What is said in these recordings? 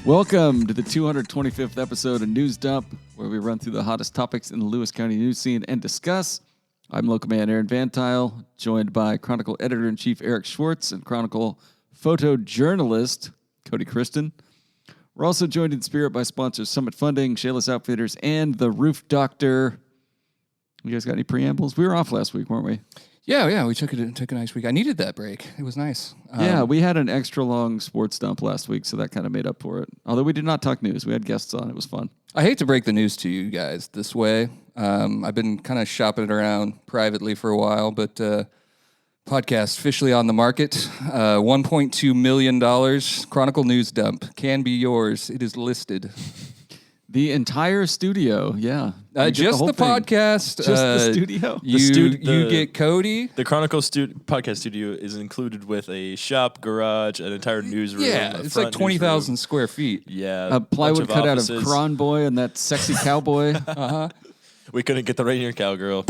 Welcome to the 225th episode of News Dump, where we run through the hottest topics in the Lewis County news scene and discuss. I'm local man Aaron Van Tile, joined by Chronicle editor-in-chief Eric Schwartz and Chronicle photojournalist Kody Kristen. We're also joined in spirit by sponsors Summit Funding, Shayless Outfitters, and The Roof Doctor. You guys got any preambles? We were off last week, weren't we? Yeah, we took a nice week. I needed that break. It was nice. Yeah, we had an extra long sports dump last week, so that kind of made up for it. Although we did not talk news. We had guests on. It was fun. I hate to break the news to you guys this way. I've been kind of shopping it around privately for a while, but podcast officially on the market. $1.2 million. Chronicle News Dump can be yours. It is listed. The entire studio, yeah. Just the podcast. Just the studio. You get Kody. The Chronicle podcast studio is included with a shop, garage, an entire newsroom. Yeah, it's like 20,000 square feet. Yeah. A plywood cut out offices. of Cron Boy and that sexy cowboy. We couldn't get the Rainier Cowgirl.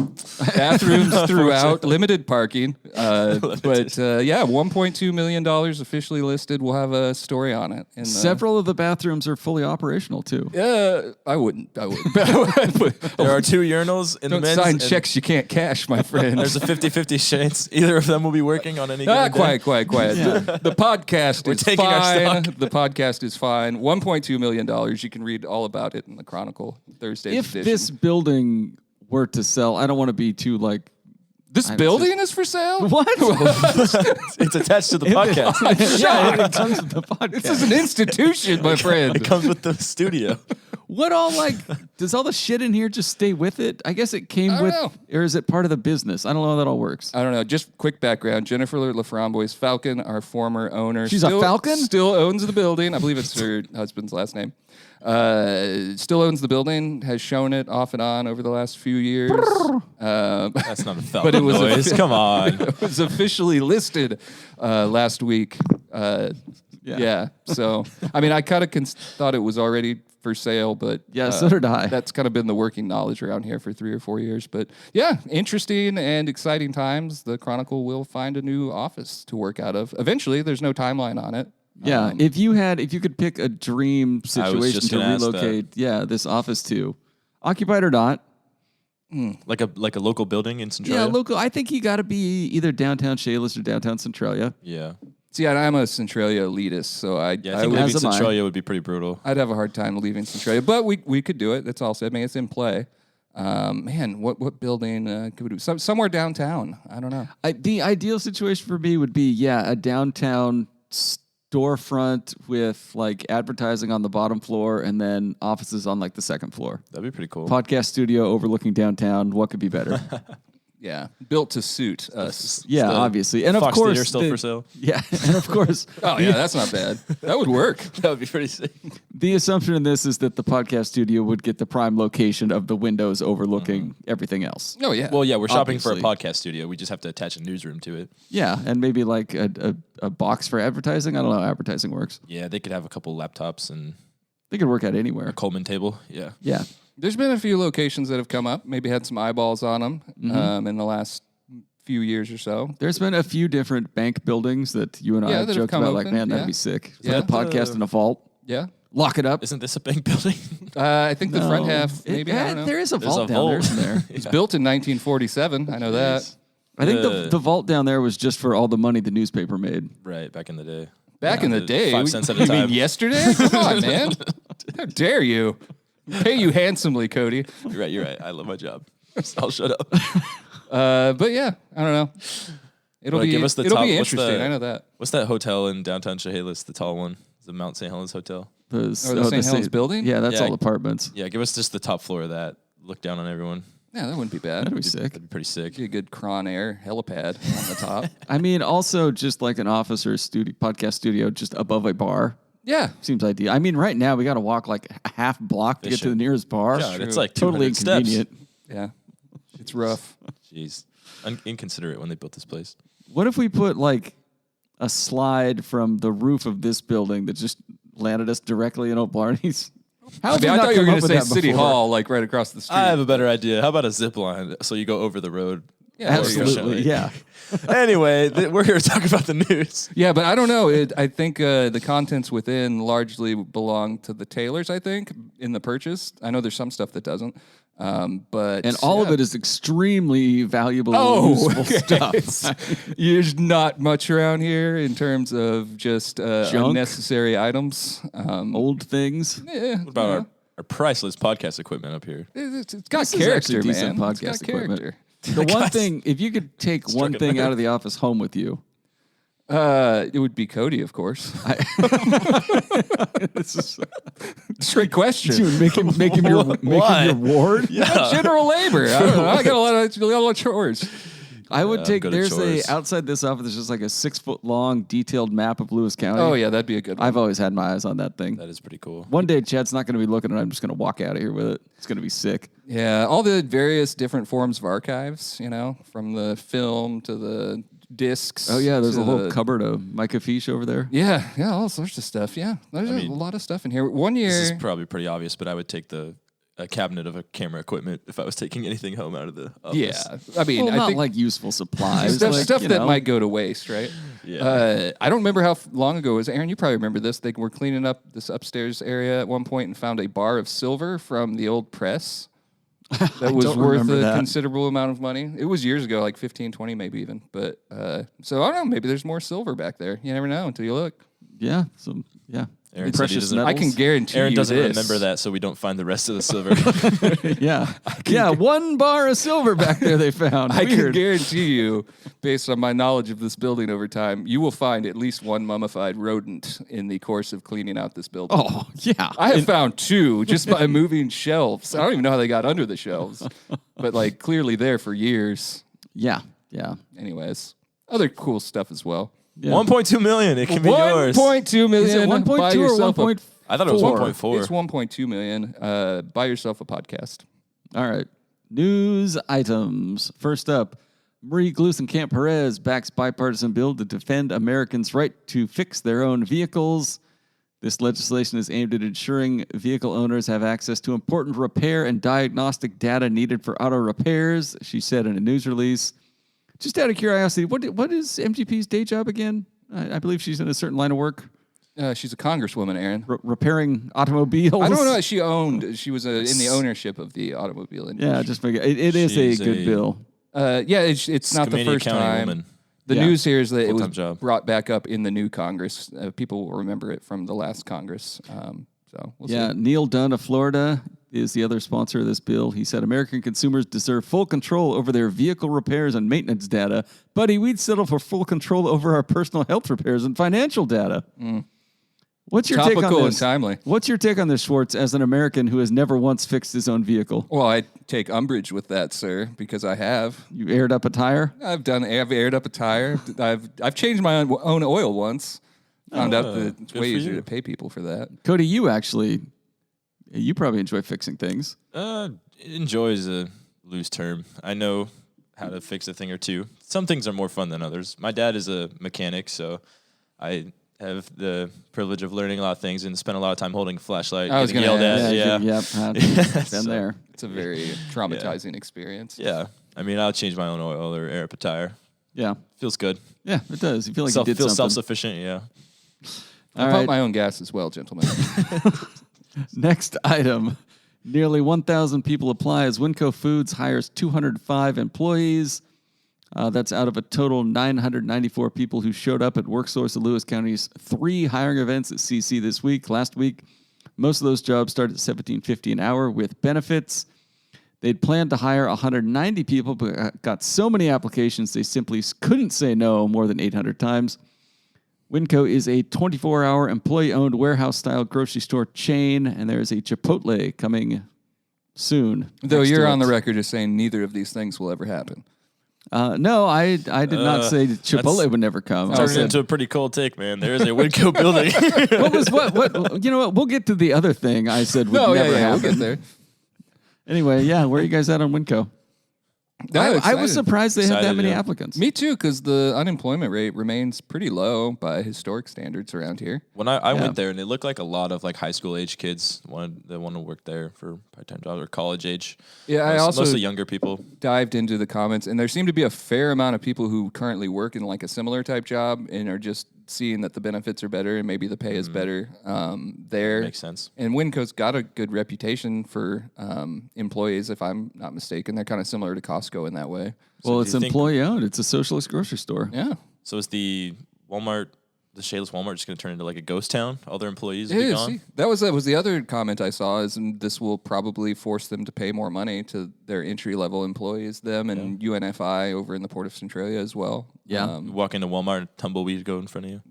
Bathrooms throughout, limited parking. But $1.2 million officially listed. We'll have a story on it. Several of the bathrooms are fully operational, too. I wouldn't. There are 2 urinals in the men's. Don't sign checks you can't cash, my friend. There's a 50-50 chance either of them will be working on any given day. Quiet. Yeah. The podcast We're is taking our fine. stock. The podcast is fine. $1.2 million. You can read all about it in the Chronicle Thursday If edition. this building were to sell, I don't want to be too, This building is for sale? What? It's attached to the podcast. Yeah, it comes with the podcast. This is an institution, my friend. It comes with the studio. What does all the shit in here just stay with it? I guess it came don't with, know. or is it part of the business? I don't know how that all works. I don't know. Just quick background. Jennifer LaFramboise Falcon, our former owner. She's a Falcon? Still owns the building. I believe it's her husband's last name. Still owns the building, has shown it off and on over the last few years. That's not a Falcon But it was noise. Come on. It was officially listed last week. Yeah. So, I mean, I kind of thought it was already for sale, but Yeah, so did I. That's kind of been the working knowledge around here for 3 or 4 years. But yeah, interesting and exciting times. The Chronicle will find a new office to work out of. Eventually, there's no timeline on it. Yeah, if you could pick a dream situation just to gonna ask relocate, this office to, occupied or not. Like a local building in Centralia? Yeah, local. I think you got to be either downtown Shayless or downtown Centralia. Yeah. See, I'm a Centralia elitist, so I think maybe As am I. Centralia would be pretty brutal. I'd have a hard time leaving Centralia, but we could do it. That's also, I mean, it's in play. Man, what building could we do? Somewhere downtown. I don't know. The ideal situation for me would be, a downtown storefront with advertising on the bottom floor and then offices on the second floor. That'd be pretty cool. Podcast studio overlooking downtown. What could be better? Yeah, built to suit us. Yeah, obviously. And Fox of course, Theater still for sale. Yeah, and of course. Oh, yeah, that's not bad. That would work. That would be pretty sick. The assumption in this is that the podcast studio would get the prime location of the windows overlooking everything else. Oh, yeah. Well, yeah, we're shopping for a Obviously. podcast studio. We just have to attach a newsroom to it. Yeah, and maybe a box for advertising. I don't know how advertising works. Yeah, they could have a couple laptops and They could work at anywhere. a Coleman table. Yeah. Yeah. There's been a few locations that have come up, maybe had some eyeballs on them in the last few years or so. There's been a few different bank buildings that you and I Yeah, have that have joked come about, open, man, that'd yeah. be sick. Put Yeah. the podcast in a vault. Yeah. Lock it up. Isn't this a bank building? I think the front half, maybe, I don't know. There is a There's vault a down there, vault. isn't there? It's built in 1947. I know that. I think the vault down there was just for all the money the newspaper made. Right, back in the day. Back in the day. 5 cents at a You time. mean yesterday? Come on, man. How dare you? Pay you handsomely, Kody. You're right. I love my job. I'll shut up. But yeah, I don't know. It'll Well, be give us the it'll top- be what's interesting. the- I know that. What's that hotel in downtown Chehalis, the tall one? Is it Mount St. Helens Hotel? The St. Helens building? Yeah, that's Yeah. all apartments. Yeah, give us just the top floor of that. Look down on everyone. Yeah, that wouldn't be bad. That'd be sick. That'd be pretty sick. Be a good Cron Air helipad on the top. I mean, also just like an office or a podcast studio just above a bar. Yeah. Seems ideal. I mean, right now we got to walk like a half block to get to the nearest bar. God, true. it's like Totally 200 steps. inconvenient. Yeah. It's rough. Jeez. Inconsiderate when they built this place. What if we put like a slide from the roof of this building that just landed us directly in Old Barney's? How I have we mean, I not thought you were come going up to with say that City before? Hall, like right across the street. I have a better idea. How about a zip line so you go over the road? Yeah, Absolutely, yeah. Anyway, we're here to talk about the news. Yeah, but I don't know. I think the contents within largely belong to the tailors, I think, in the purchase. I know there's some stuff that doesn't. But And all of it is extremely valuable, useful stuff. There's not much around here in terms of just unnecessary items. Old things. Yeah, What about our priceless podcast equipment up here? it's got This is character, actually decent man. podcast It's got equipment. character. The one thing, if you could take one Struck a thing out nerve. of the office home with you, It would be Kody, of course. this is Straight question. dude, make him your Why? ward. General labor. I don't know. I got a lot of chores. I would I'm take. good at There's chores. outside this office. There's just like a 6 foot long detailed map of Lewis County. Oh yeah, that'd be a good one. I've always had my eyes on that thing. That is pretty cool. One day, Chad's not going to be looking, and I'm just going to walk out of here with it. It's going to be sick. Yeah, all the various different forms of archives, from the film to the discs. Oh yeah, there's to a whole the- cupboard of Micah Fiche over there. Yeah, all sorts of stuff. Yeah, there's a lot of stuff in here. One year, This is probably pretty obvious, but I would take a cabinet of a camera equipment if I was taking anything home out of the office. yeah. I mean, Well, I not think like useful supplies. stuff like, that might go to waste, right? Yeah. I don't remember how long ago it was. Aaron, you probably remember this. They were cleaning up this upstairs area at one point and found a bar of silver from the old press that was don't worth remember a that. considerable amount of money. It was years ago, like 15, 20 maybe even. But so I don't know. Maybe there's more silver back there. You never know until you look. Yeah. So yeah. Aaron said he Precious doesn't- metals. I can guarantee Aaron you doesn't this. remember that, so we don't find the rest of the silver. Yeah. Yeah. 1 bar of silver back there they found. I can Weird. guarantee you, based on my knowledge of this building over time, you will find at least one mummified rodent in the course of cleaning out this building. Oh yeah. I have found 2 just by moving shelves. I don't even know how they got under the shelves, but like clearly there for years. Yeah. Yeah. Anyways, other cool stuff as well. Yeah. 1.2 million. It can be yours. 1.2 million. Is it 1.2 Buy or yourself 1.4? I thought it was 1.4. It's 1.2 million. Buy yourself a podcast. All right. News items. First up, Marie Glusenkamp Perez backs bipartisan bill to defend Americans' right to fix their own vehicles. This legislation is aimed at ensuring vehicle owners have access to important repair and diagnostic data needed for auto repairs, she said in a news release. Just out of curiosity, what is MGP's day job again? I believe she's in a certain line of work, She's a congresswoman, Aaron. repairing automobiles. I don't know. She was in the ownership of the automobile industry. Yeah, just make it is She's a good bill. Yeah, it's not the Skamania first County time. woman. The Yeah. news here is that it was Full-time job. brought back up in the new Congress. People will remember it from the last Congress. So we'll Yeah, see. Neil Dunn of Florida is the other sponsor of this bill. He said American consumers deserve full control over their vehicle repairs and maintenance data. Buddy, we'd settle for full control over our personal health repairs and financial data. What's your take Topical on and this? timely. What's your take on this, Schwartz, as an American who has never once fixed his own vehicle? Well, I take umbrage with that, sir, because I have. You aired up a tire? I've aired up a tire. I've changed my own oil once. Found out that it's good way for easier you. to pay people for that. Cody, you probably enjoy fixing things. Enjoy is a loose term. I know how to fix a thing or two. Some things are more fun than others. My dad is a mechanic, so I have the privilege of learning a lot of things and spend a lot of time holding a flashlight, I was getting gonna yelled ask. at. Yeah. Yep. Been So, there. It's a very traumatizing experience. Yeah. I mean, I'll change my own oil or air up a tire. Yeah. Feels good. Yeah, it does. You feel like you did Feel something. self-sufficient, yeah. I All pump right. my own gas as well, gentlemen. Next item. Nearly 1,000 people apply as Winco Foods hires 205 employees. That's out of a total 994 people who showed up at WorkSource of Lewis County's 3 hiring events at CC this week. Last week, most of those jobs started at $17.50 an hour with benefits. They'd planned to hire 190 people, but got so many applications they simply couldn't say no more than 800 times. Winco is a 24-hour employee-owned warehouse-style grocery store chain, and there is a Chipotle coming soon. Though next to you're on it. the record as saying neither of these things will ever happen. No, I did not say that Chipotle would never come. I Turned said, into a pretty cold take, man. There is a Winco building. what? You know what? We'll get to the other thing I said would never we'll happen. get there. Anyway, yeah, where are you guys at on Winco? I was surprised they had that Excited, many yeah. applicants. Me too, because the unemployment rate remains pretty low by historic standards around here. When I went there, and it looked like a lot of like high school age kids wanted to work there for part-time jobs or college age. Yeah, I also mostly younger people. dived into the comments, and there seemed to be a fair amount of people who currently work in like a similar type job and are just seeing that the benefits are better and maybe the pay is better there. Makes sense. And Winco's got a good reputation for employees, if I'm not mistaken. They're kind of similar to Costco in that way. Well, do it's you think- employee-owned. It's a socialist grocery store. Yeah. So is the Walmart, the Shayless Walmart, just going to turn into like a ghost town? All their employees It will be is. gone? See, that was the other comment I saw is this will probably force them to pay more money to their entry-level employees, them and UNFI over in the Port of Centralia as well. Yeah. You walk into Walmart and tumbleweed go in front of you.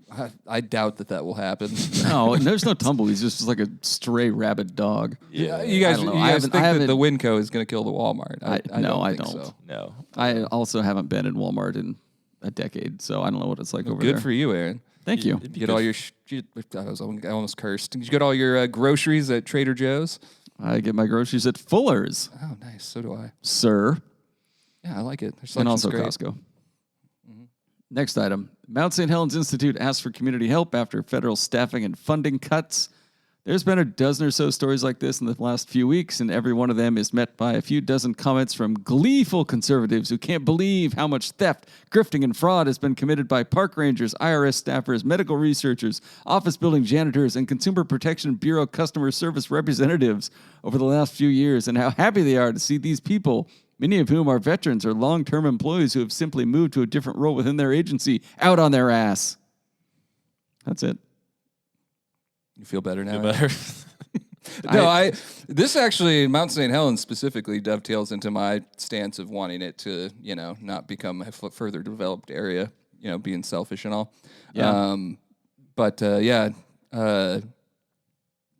I doubt that will happen. No, there's no tumbleweeds. It's just like a stray rabid dog. Yeah, you guys, I don't know. you I guys haven't- think I that haven't- the Winco is going to kill the Walmart? No, I think don't. So. No. I also haven't been in Walmart in a decade, so I don't know what it's like over there. Good for you, Aaron. Thank you. It'd be Get good all your. I almost cursed. Did you get all your groceries at Trader Joe's? I get my groceries at Fuller's, Oh, nice. So do I. sir, Yeah, I like it. and also great. Costco. Next item. Mount St. Helens Institute asks for community help after federal staffing and funding cuts. There's been a dozen or so stories like this in the last few weeks, and every one of them is met by a few dozen comments from gleeful conservatives who can't believe how much theft, grifting, and fraud has been committed by park rangers, IRS staffers, medical researchers, office building janitors, and Consumer Protection Bureau customer service representatives over the last few years, and how happy they are to see these people, many of whom are veterans or long-term employees who have simply moved to a different role within their agency, out on their ass. That's it. You feel better now? Better. No, this actually, Mount St. Helens specifically dovetails into my stance of wanting it to, not become a further developed area, being selfish and all. Yeah.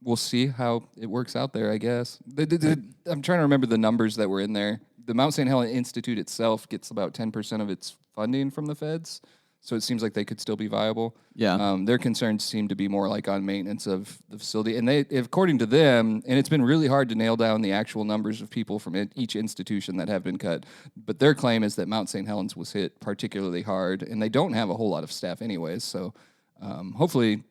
We'll see how it works out there, I guess. I'm trying to remember the numbers that were in there. The Mount St. Helens Institute itself gets about 10% of its funding from the feds. So it seems like they could still be viable. Yeah. Their concerns seem to be more like on maintenance of the facility. And they, according to them, and it's been really hard to nail down the actual numbers of people from each institution that have been cut. But their claim is that Mount St. Helens was hit particularly hard, and they don't have a whole lot of staff anyways. So hopefully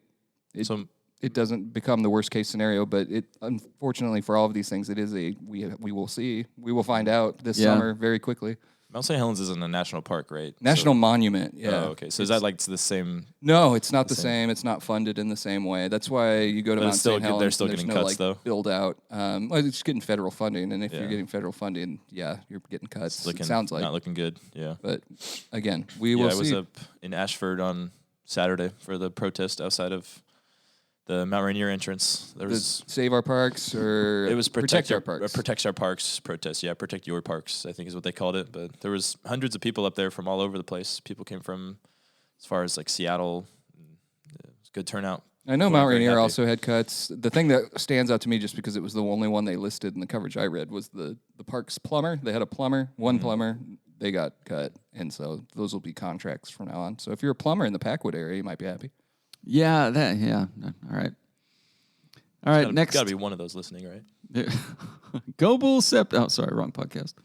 it doesn't become the worst case scenario. But it, unfortunately for all of these things, it is we will see. We will find out this summer very quickly. Mount St. Helens isn't a national park, right? National monument, yeah. Oh, okay. So is that like the same? No, it's not the same. It's not funded in the same way. That's why you go to But Mount it's still St. good- Helens. they're still and there's getting no, cuts, though. build out. Well, it's getting federal funding, and if you're Yeah. getting federal funding, yeah, you're getting cuts. Looking, It sounds like. not looking good. Yeah. But again, we Yeah, will I was see. up in Ashford on Saturday for the protest outside of the Mount Rainier entrance. There The was Save Our Parks or it was Protect Our Parks. Protects Our Parks protest. Yeah, Protect Your Parks, I think is what they called it. But there was hundreds of people up there from all over the place. People came from as far as like Seattle. It was a good turnout. I know People Mount were very Rainier happy. also had cuts. The thing that stands out to me, just because it was the only one they listed in the coverage I read, was the park's plumber. They had a plumber, one plumber. They got cut, and so those will be contracts from now on. So if you're a plumber in the Packwood area, you might be happy. Yeah, all right. All right, next. Got to be one of those listening, right? Go Bulls Sept. Oh, sorry, wrong podcast.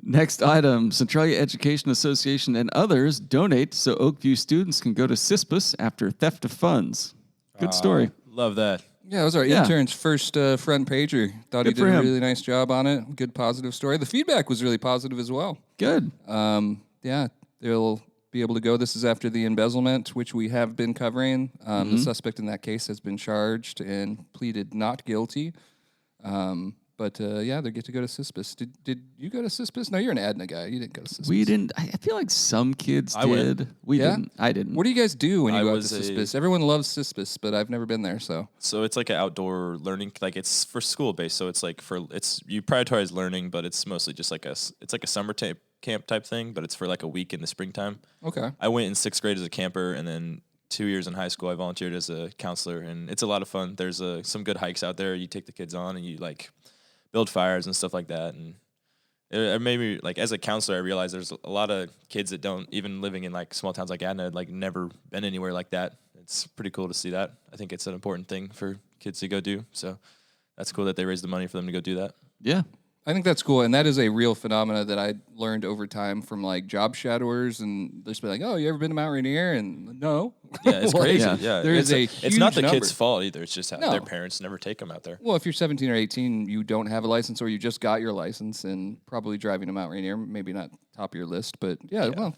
Next item, Centralia Education Association and others donate so Oakview students can go to CISPUS after theft of funds. Good story. Love that. Yeah, it was our Yeah. intern's first front pager. Thought he Good for did a him. really nice job on it. Good positive story. The feedback was really positive as well. Good. Yeah, they'll be able to go. This is after the embezzlement, which we have been covering. The suspect in that case has been charged and pleaded not guilty. But yeah, they get to go to CISPUS. Did you go to CISPUS? No, you're an Adna guy. You didn't go to CISPUS. We didn't. I feel like some kids I went. did. We Yeah? didn't. I didn't. What do you guys do when you I go out was to a- CISPUS? Everyone loves CISPUS, but I've never been there. So So it's like an outdoor learning, like it's for school based. So it's like you prioritize learning, but it's mostly just like it's like a summer camp type thing, but it's for like a week in the springtime. okay, I went in 6th grade as a camper, and then 2 years in high school, I volunteered as a counselor, and it's a lot of fun. There's some good hikes out there. You take the kids on, and you like build fires and stuff like that. And it made me, like, as a counselor, I realized there's a lot of kids that don't, even living in like small towns like Adna, like never been anywhere like that. It's pretty cool to see that. I think it's an important thing for kids to go do. So that's cool that they raised the money for them to go do that. Yeah. I think that's cool, and that is a real phenomena that I learned over time from like job shadowers, and they're just be like, "Oh, you ever been to Mount Rainier?" And no, Yeah, it's Like, crazy. yeah. Yeah, there is a it's not the huge kid's number. fault either. It's just how No. their parents never take them out there. Well, if you're 17 or 18, you don't have a license, or you just got your license, and probably driving to Mount Rainier, maybe not top of your list, but yeah. Well,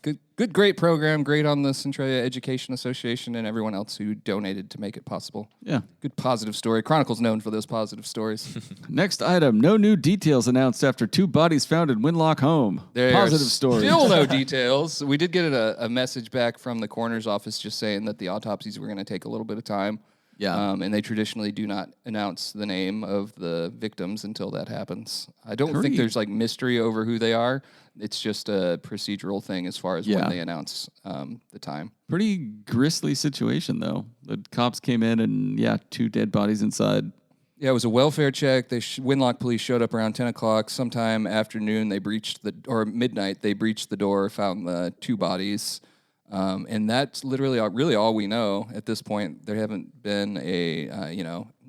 great program, great on the Centralia Education Association and everyone else who donated to make it possible. Yeah. Good positive story. Chronicle's known for those positive stories. Next item, no new details announced after 2 bodies found in Winlock home. Positive story. Still no details. We did get a message back from the coroner's office just saying that the autopsies were going to take a little bit of time. Yeah. And they traditionally do not announce the name of the victims until that happens. I don't think there's like mystery over who they are. It's just a procedural thing as far as when they announce the time. Pretty grisly situation, though. The cops came in and, 2 dead bodies inside. Yeah, it was a welfare check. Winlock police showed up around 10 o'clock. Sometime afternoon, or midnight, they breached the door, found the 2 bodies. And that's literally really all we know at this point. There haven't been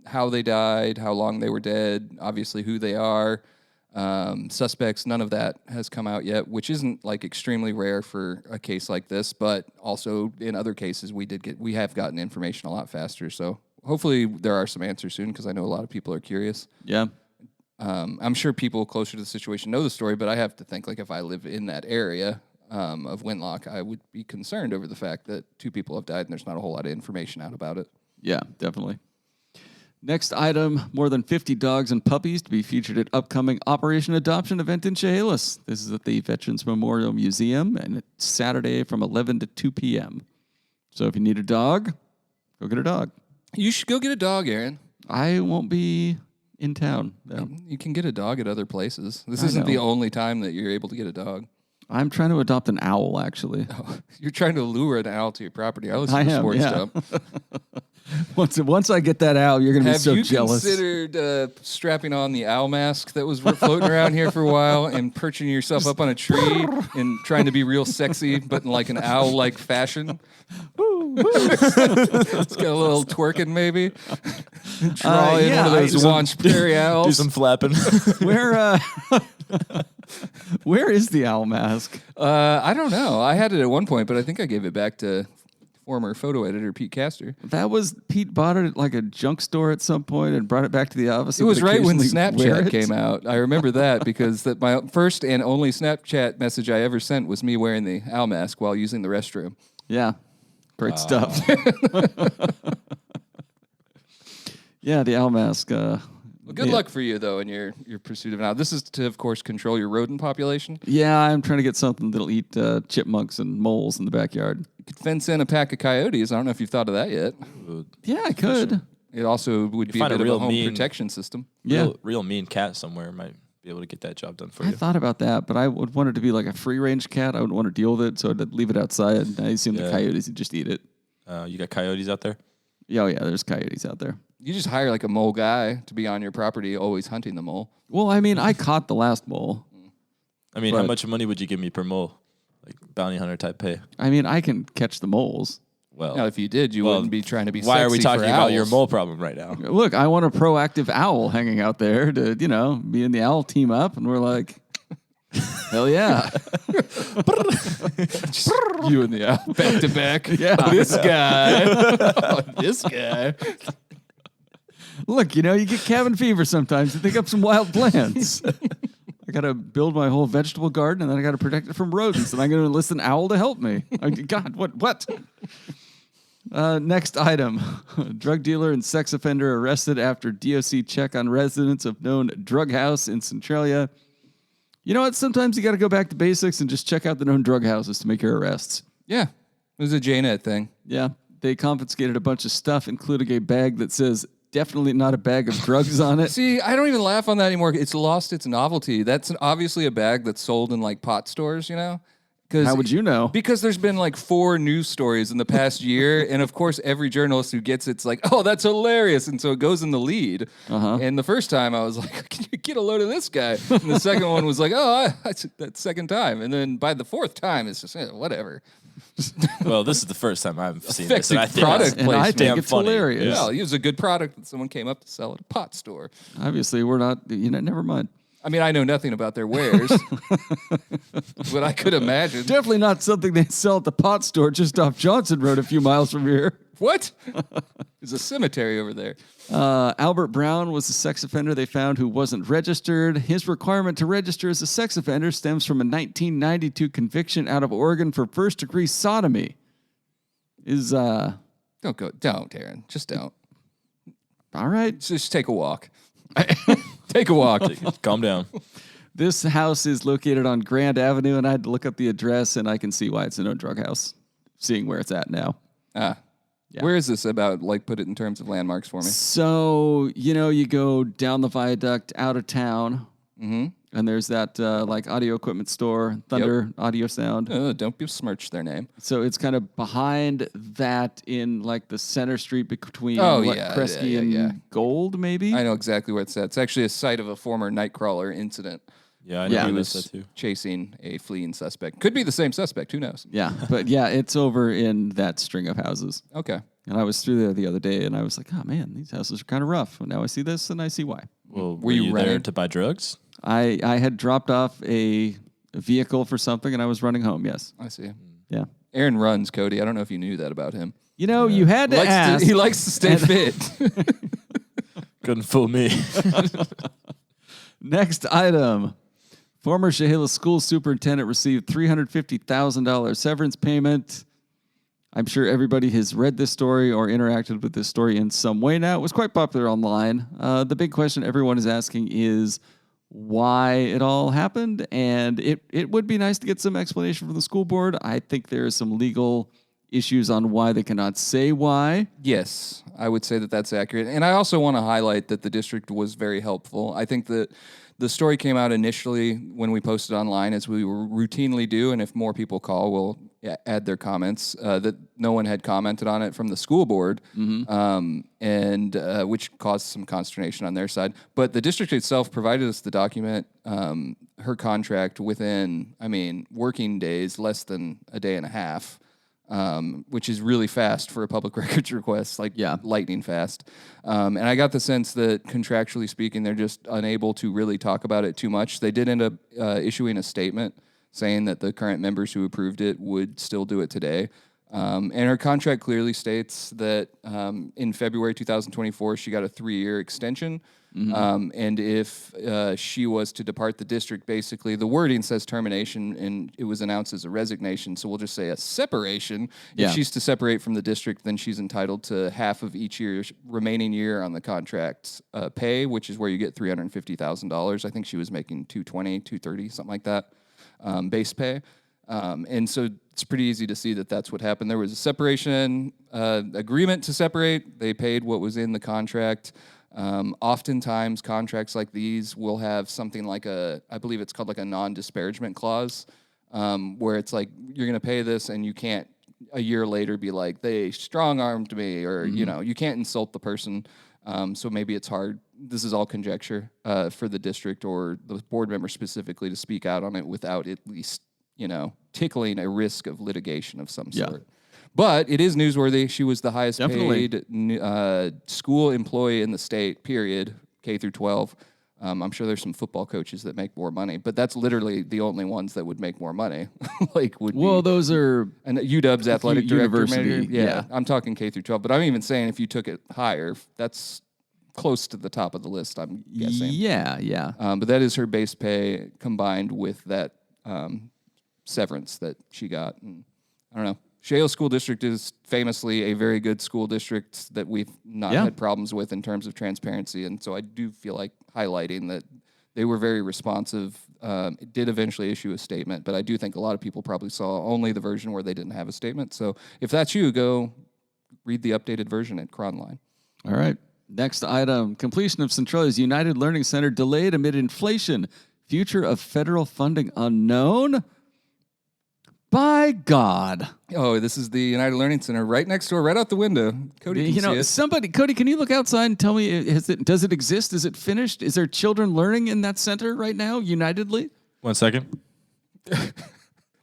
how they died, how long they were dead, obviously who they are, suspects. None of that has come out yet, which isn't like extremely rare for a case like this. But also in other cases, we have gotten information a lot faster. So hopefully there are some answers soon, because I know a lot of people are curious. Yeah. I'm sure people closer to the situation know the story, but I have to think like if I live in that area of Winlock, I would be concerned over the fact that 2 people have died and there's not a whole lot of information out about it. Yeah, definitely. Next item, more than 50 dogs and puppies to be featured at upcoming Operation Adoption event in Chehalis. This is at the Veterans Memorial Museum, and it's Saturday from 11 to 2 p.m. So if you need a dog, go get a dog. You should go get a dog, Aaron. I won't be in town, though. You can get a dog at other places. This isn't the only time that you're able to get a dog. I'm trying to adopt an owl, actually. Oh, you're trying to lure an owl to your property. I listen to Sports Dump. Once I get that owl, you're going to be so jealous. Have you considered strapping on the owl mask that was floating around here for a while and perching yourself up on a tree and trying to be real sexy, but in like an owl-like fashion? It's got a little twerking, maybe. Draw in one of those Wanch Prairie owls. Do some flapping. Where is the owl mask? I don't know. I had it at one point, but I think I gave it back to former photo editor Pete Castor. That was Pete bought it at like a junk store at some point and brought it back to the office. It was right when occasionally wear Snapchat it. came out. I remember that because my first and only Snapchat message I ever sent was me wearing the owl mask while using the restroom. Yeah, great stuff. Yeah, the owl mask. Well, good luck for you, though, in your pursuit of an owl. This is to, of course, control your rodent population. Yeah, I'm trying to get something that'll eat chipmunks and moles in the backyard. You could fence in a pack of coyotes. I don't know if you've thought of that yet. Yeah, I could. It also would be a find bit a of a real home mean- protection system. Yeah. Real mean cat somewhere might be able to get that job done for I you. thought about that, but I would want it to be like a free-range cat. I wouldn't want to deal with it, so I'd leave it outside. I assume the coyotes would just eat it. You got coyotes out there? Yeah, there's coyotes out there. You just hire like a mole guy to be on your property, always hunting the mole. Well, I mean, I caught the last mole. I mean, how But- much money would you give me per mole? Like bounty hunter type pay? I mean, I can catch the moles. Well, Now, if you did, you wouldn't be trying to be why are we sexy talking for about your owls. mole problem right now? Look, I want a proactive owl hanging out there to, me and the owl team up, and we're like, hell yeah. You and the owl back to back. Yeah. This guy. Oh, this guy. Look, you get cabin fever sometimes. You think up some wild plants. I got to build my whole vegetable garden, and then I got to protect it from rodents, and I'm going to enlist an owl to help me. God, what? Next item. Drug dealer and sex offender arrested after DOC check on residents of known drug house in Centralia. You know what? Sometimes you got to go back to basics and just check out the known drug houses to make your arrests. Yeah. It was a JNet thing. Yeah. They confiscated a bunch of stuff, including a bag that says, definitely not a bag of drugs on it. See, I don't even laugh on that anymore. It's lost its novelty. That's obviously a bag that's sold in like pot stores, How would you know? Because there's been like 4 news stories in the past year, and of course every journalist who gets it's like, oh, that's hilarious, and so it goes in the lead. And the first time I was like, can you get a load of this guy? And the second one was like, oh, that's that second time, and then by the 4th time, it's just whatever. Well, this is the first time I've seen this, Effective and I think product it's And I placement. think damn it's funny. hilarious. Yeah. Well, it was a good product that someone came up to sell at a pot store. Obviously, we're not, never mind. I mean, I know nothing about their wares, but I could imagine. Definitely not something they sell at the pot store just off Johnson Road a few miles from here. What? There's a cemetery over there. Albert Brown was a sex offender they found who wasn't registered. His requirement to register as a sex offender stems from a 1992 conviction out of Oregon for first-degree sodomy. Don't, Aaron. Just don't. All right. Just take a walk. Take a walk. Calm down. This house is located on Grand Avenue, and I had to look up the address, and I can see why it's a no-drug house, seeing where it's at now. Yeah. Where is this about? Like, put it in terms of landmarks for me. So, you go down the viaduct out of town, and there's that, audio equipment store, Thunder Audio Sound. Don't besmirch their name. So it's kind of behind that in, the center street between Kresge and Gold, maybe? I know exactly where it's at. It's actually a site of a former Nightcrawler incident. Yeah, I know he was that too. Chasing a fleeing suspect. Could be the same suspect. Who knows? Yeah, but it's over in that string of houses. Okay. And I was through there the other day, and I was like, oh, man, these houses are kind of rough. And now I see this, and I see why. Well, were you there to buy drugs? I had dropped off a vehicle for something, and I was running home, yes. I see. Yeah. Aaron runs, Cody. I don't know if you knew that about him. You had to ask. He likes to stay fit. Couldn't fool me. Next item. Former Chehalis school superintendent received $350,000 severance payment. I'm sure everybody has read this story or interacted with this story in some way now. It was quite popular online. The big question everyone is asking is why it all happened, and it would be nice to get some explanation from the school board. I think there are some legal issues on why they cannot say why. Yes, I would say that that's accurate. And I also want to highlight that the district was very helpful. I think that the story came out initially when we posted online, as we routinely do, and if more people call, we'll add their comments, that no one had commented on it from the school board, and which caused some consternation on their side. But the district itself provided us the document, her contract within, working days, less than a day and a half. Which is really fast for a public records request, lightning fast. And I got the sense that contractually speaking, they're just unable to really talk about it too much. They did end up issuing a statement saying that the current members who approved it would still do it today. And her contract clearly states that in February 2024, she got a 3-year extension. And if she was to depart the district, basically the wording says termination, and it was announced as a resignation. So we'll just say a separation. Yeah. If she's to separate from the district, then she's entitled to half of each remaining year on the contract pay, which is where you get $350,000. I think she was making $220,000, $230,000, something like that, base pay. And so it's pretty easy to see that that's what happened. There was a separation agreement to separate. They paid what was in the contract. Oftentimes, contracts like these will have something like I believe it's called a non-disparagement clause, where it's like, you're going to pay this and you can't a year later be like, they strong-armed me, or, you can't insult the person. So maybe it's hard. This is all conjecture for the district or the board member specifically to speak out on it without at least, tickling a risk of litigation of some sort. But it is newsworthy. She was the highest paid school employee in the state, period, K through 12. I'm sure there's some football coaches that make more money, but that's literally the only ones that would make more money. Those are... And UW's athletic director. University, Yeah, I'm talking K through 12. But I'm even saying if you took it higher, that's close to the top of the list, I'm guessing. Yeah. But that is her base pay combined with that severance that she got. And I don't know. Chehalis School District is famously a very good school district that we've not had problems with in terms of transparency. And so I do feel like highlighting that they were very responsive. It did eventually issue a statement, but I do think a lot of people probably saw only the version where they didn't have a statement. So if that's you, go read the updated version at Cronline. All right. Next item. Completion of Centralia's United Learning Center delayed amid inflation. Future of federal funding unknown. By God. Oh, this is the United Learning Center right next door, right out the window. Cody can see it. Cody, can you look outside and tell me, does it exist? Is it finished? Is there children learning in that center right now, unitedly? 1 second.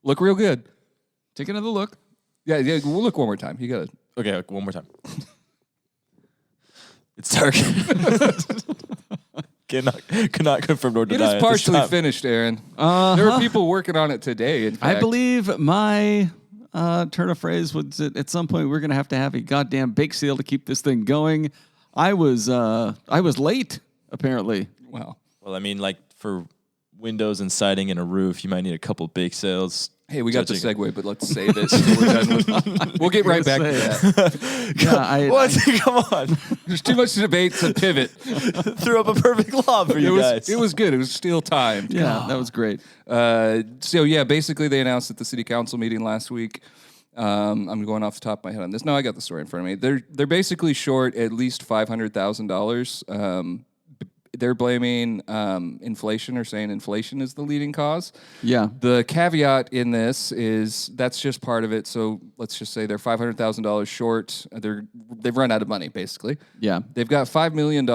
Look real good. Take another look. Yeah, we'll look one more time. You got it. Okay, one more time. It's dark. Cannot confirm nor It deny. is partially finished, Aaron. There are people working on it today. In fact. I believe my turn of phrase was that at some point we're going to have a goddamn bake sale to keep this thing going. I was late, apparently. Wow. Well, I mean, like for windows and siding and a roof, you might need a couple bake sales. Hey, we got the segue, but let's save it. We're done with, we'll get right back to that. Yeah, What? Come on. There's too much debate to pivot. Threw up a perfect lob for you guys. It was good. It was still timed. Yeah, that was great. So yeah, basically they announced at the city council meeting last week. I'm going off the top of my head on this. No, I got the story in front of me. They're basically short at least $500,000. They're blaming inflation, or saying inflation is the leading cause. Yeah. The caveat in this is that's just part of it. So let's just say they're $500,000 short. They've run out of money, basically. Yeah. They've got $5 million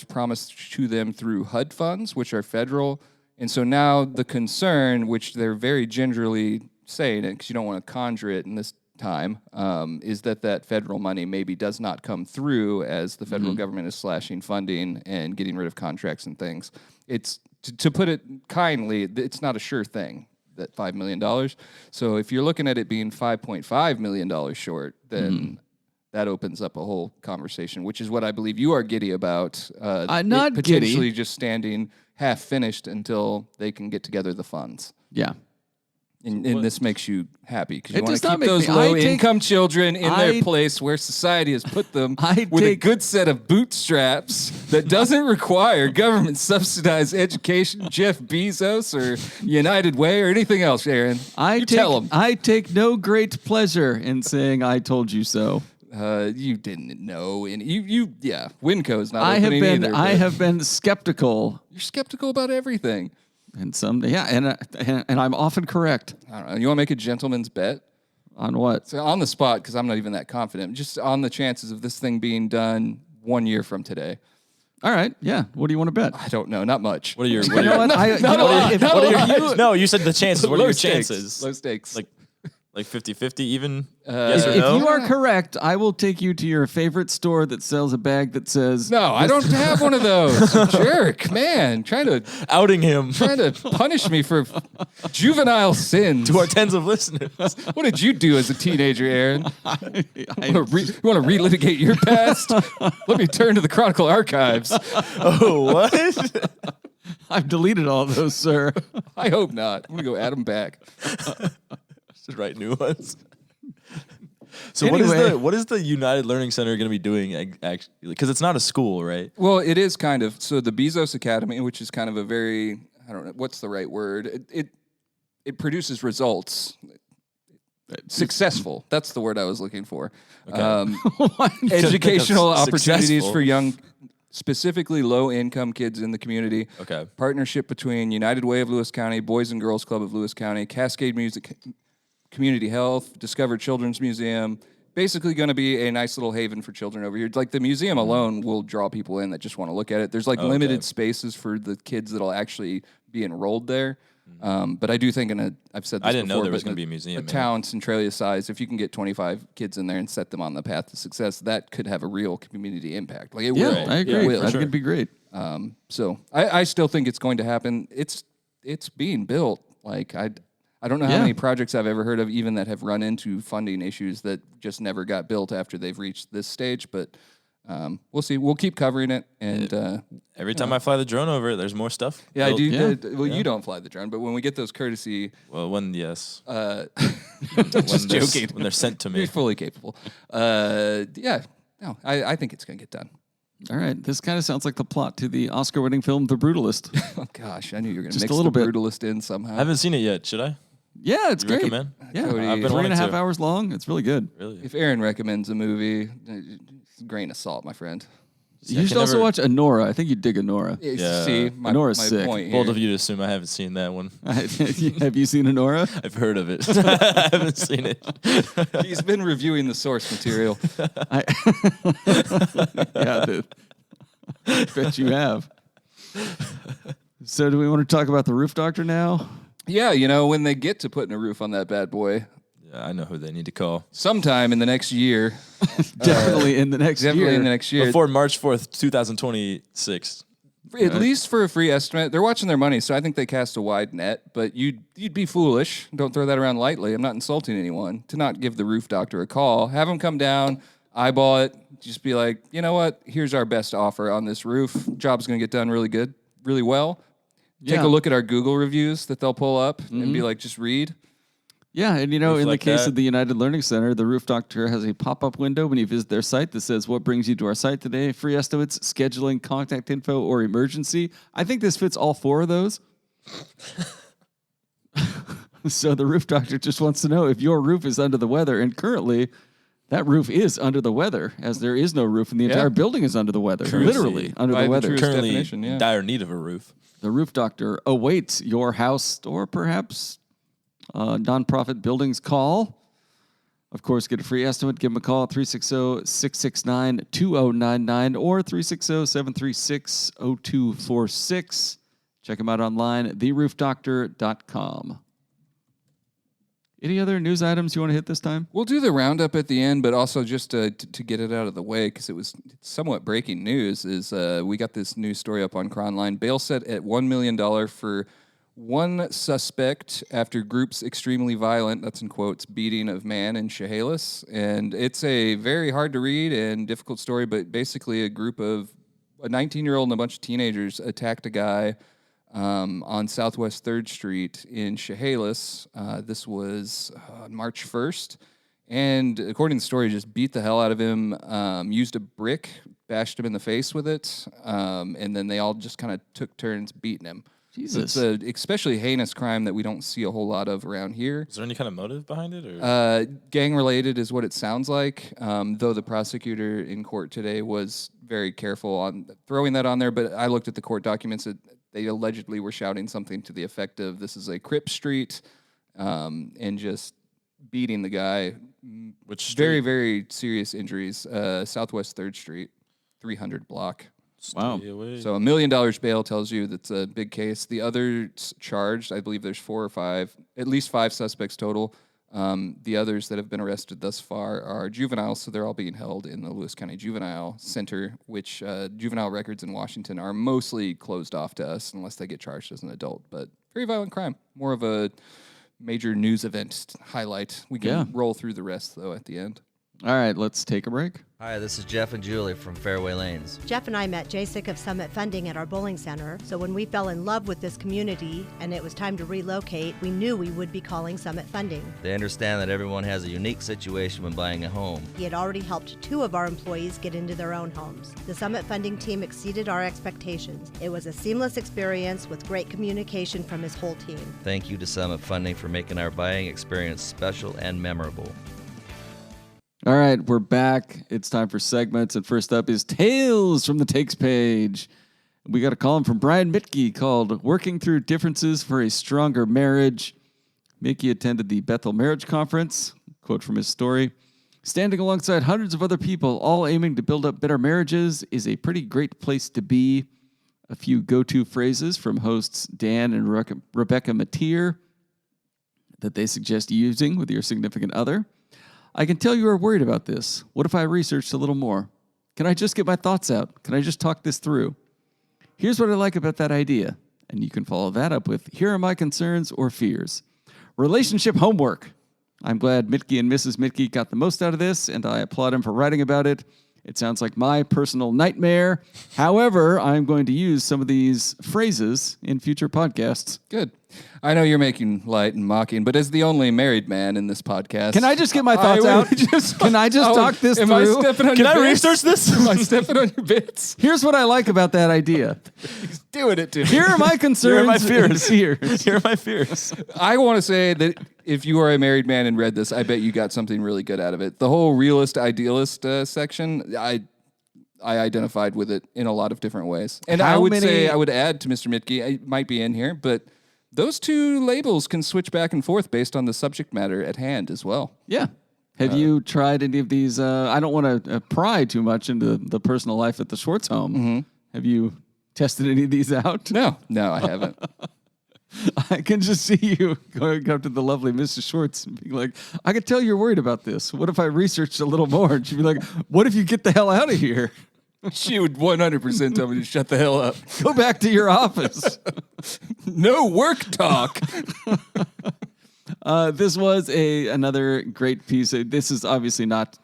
promised to them through HUD funds, which are federal. And so now the concern, which they're very gingerly saying it because you don't want to conjure it in this time, is that federal money maybe does not come through as the federal government is slashing funding and getting rid of contracts and things. It's, to put it kindly, it's not a sure thing, that $5 million. So if you're looking at it being $5.5 million short, then that opens up a whole conversation, which is what I believe you are giddy about. Not potentially giddy. just standing half finished until they can get together the funds. Yeah. And this makes you happy because you It want does to not keep make those me- low-income children in their place where society has put them with a good set of bootstraps that doesn't require government-subsidized education, Jeff Bezos or United Way or anything else, Aaron. Tell them. I take no great pleasure in saying I told you so. You didn't know, and yeah, Winco's not I have opening been either, I but have been skeptical, You're skeptical about everything. and and I'm often correct. I don't know. You want to make a gentleman's bet? On what? So on the spot, because I'm not even that confident, just on the chances of this thing being done 1 year from today. All right, yeah. What do you want to bet? I don't know, not much. What are your? You know what? No, you said the chances. What are your stakes. chances? Low stakes. Like 50-50 even? Yes or If no? you are correct, I will take you to your favorite store that sells a bag that says No, I don't have one of those. You jerk, man. Trying to Outing him punish me for juvenile sins. to our tens of listeners. What did you do as a teenager, Aaron? You want to relitigate your past? Let me turn to the Chronicle archives. Oh, what? I've deleted all of those, sir. I hope not. I'm going to go add them back. Just write new ones. So Anyway. what is the United Learning Center going to be doing actually? Because it's not a school, right? Well, it is kind of. So the Bezos Academy, which is kind of a very, I don't know, what's the right word? It produces results. Successful. That's the word I was looking for. Okay. Educational opportunities Successful. for young, specifically low-income kids in the community. Okay. Partnership between United Way of Lewis County, Boys and Girls Club of Lewis County, Cascade Music, Community Health, Discover Children's Museum. Basically going to be a nice little haven for children over here. Like the museum alone will draw people in that just want to look at it. There's like limited spaces for the kids that'll actually be enrolled there. But I do think I've said this I didn't know before, there was but going to be a museum. A town Centralia size, if you can get 25 kids in there and set them on the path to success, that could have a real community impact. Like it will. I agree. It will. I think it'd be great. So I still think it's going to happen. It's being built. Like I don't know how many projects I've ever heard of even that have run into funding issues that just never got built after they've reached this stage. But we'll see. We'll keep covering it. And Every time I fly the drone over it, there's more stuff. yeah, I do. Yeah. You don't fly the drone, but when we get those courtesy, Well, yes. just joking. When they're sent to me. You're fully capable. Yeah. No, I think it's going to get done. All right. This kind of sounds like the plot to the Oscar-winning film The Brutalist. Oh gosh, I knew you were going to Just mix a little the bit. Brutalist in somehow. I haven't seen it yet. Should I? Yeah, it's You great. recommend? Yeah, Cody, I've been 3.5 wanting to. hours long. It's really good. Really? If Aaron recommends a movie, it's a grain of salt, my friend. See, You I should can also never- watch Honora. I think you'd dig Honora. Yeah. See, my Nora's my sick. point Bold here. of you to assume I haven't seen that one. Have you seen Honora? I've heard of it. I haven't seen it. He's been reviewing the source material. Yeah, dude. I bet you have. So do we want to talk about the roof doctor now? Yeah, when they get to putting a roof on that bad boy, Yeah, I know who they need to call. sometime in the next year. Definitely in the next Definitely year. in the next year. Before March 4th, 2026. At least for a free estimate. They're watching their money, so I think they cast a wide net, but you'd be foolish. Don't throw that around lightly. I'm not insulting anyone. To not give the roof doctor a call. Have him come down, eyeball it, just be like, you know what? Here's our best offer on this roof. Job's going to get done really well. Take a look at our Google reviews that they'll pull up and be like, just read. Yeah, and in the case of the United Learning Center, the roof doctor has a pop-up window when you visit their site that says, what brings you to our site today? Free estimates, scheduling, contact info, or emergency. I think this fits all 4 of those. So the roof doctor just wants to know if your roof is under the weather, and currently that roof is under the weather, as there is no roof, and the entire building is under the weather, literally under the weather. Currently in dire need of a roof. The roof doctor awaits your house or perhaps nonprofit buildings call. Of course, get a free estimate. Give them a call at 360-669-2099 or 360-736-0246. Check them out online, theroofdoctor.com. Any other news items you want to hit this time? We'll do the roundup at the end, but also just to get it out of the way, because it was somewhat breaking news, is we got this news story up on Cronline. Bail set at $1 million for one suspect after group's extremely violent, that's in quotes, beating of man in Chehalis. And it's a very hard to read and difficult story, but basically a 19-year-old and a bunch of teenagers attacked a guy on Southwest 3rd Street in Chehalis. This was on March 1st. And according to the story, just beat the hell out of him, used a brick, bashed him in the face with it, and then they all just kind of took turns beating him. Jesus. So it's an especially heinous crime that we don't see a whole lot of around here. Is there any kind of motive behind it? Or? Gang-related is what it sounds like, though the prosecutor in court today was very careful on throwing that on there. But I looked at the court documents. They allegedly were shouting something to the effect of, this is a Crip Street, and just beating the guy. Which street? Very, very serious injuries. Southwest 3rd Street, 300 block. Wow. So $1 million bail tells you that's a big case. The others charged, I believe there's 4 or 5, at least 5 suspects total. The others that have been arrested thus far are juveniles, so they're all being held in the Lewis County Juvenile Center, which juvenile records in Washington are mostly closed off to us unless they get charged as an adult. But very violent crime. More of a major news event highlight. We can roll through the rest, though, at the end. All right, let's take a break. Hi, this is Jeff and Julie from Fairway Lanes. Jeff and I met Jasic of Summit Funding at our bowling center, so when we fell in love with this community and it was time to relocate, we knew we would be calling Summit Funding. They understand that everyone has a unique situation when buying a home. He had already helped 2 of our employees get into their own homes. The Summit Funding team exceeded our expectations. It was a seamless experience with great communication from his whole team. Thank you to Summit Funding for making our buying experience special and memorable. All right, we're back. It's time for segments, and first up is Tales from the Takes page. We got a column from Brian Mitke called Working Through Differences for a Stronger Marriage. Mitke attended the Bethel Marriage Conference, quote from his story. Standing alongside hundreds of other people, all aiming to build up better marriages, is a pretty great place to be. A few go-to phrases from hosts Dan and Rebecca Mateer that they suggest using with your significant other. I can tell you are worried about this. What if I researched a little more? Can I just get my thoughts out? Can I just talk this through? Here's what I like about that idea. And you can follow that up with, here are my concerns or fears. Relationship homework. I'm glad Mitke and Mrs. Mitke got the most out of this, and I applaud him for writing about it. It sounds like my personal nightmare. However, I'm going to use some of these phrases in future podcasts. Good. I know you're making light and mocking, but as the only married man in this podcast... Can I just get my thoughts out? Can I just talk this through? Am I stepping on Can your I bits? research this? Am I stepping on your bits? Here's what I like about that idea. He's doing it to me. Here are my concerns. Here are my fears. Here. Here are my fears. I want to say that if you are a married man and read this, I bet you got something really good out of it. The whole realist, idealist section, I identified with it in a lot of different ways. And I would say, I would add to Mr. Mitke, it might be in here, but those 2 labels can switch back and forth based on the subject matter at hand as well. Yeah. Have you tried any of these? I don't want to pry too much into the personal life at the Schwartz home. Mm-hmm. Have you tested any of these out? No, I haven't. I can just see you going up to the lovely Mrs. Schwartz and being like, I can tell you're worried about this. What if I researched a little more? And she'd be like, what if you get the hell out of here? She would 100% tell me to shut the hell up. Go back to your office. No work talk. This was another great piece. This is obviously not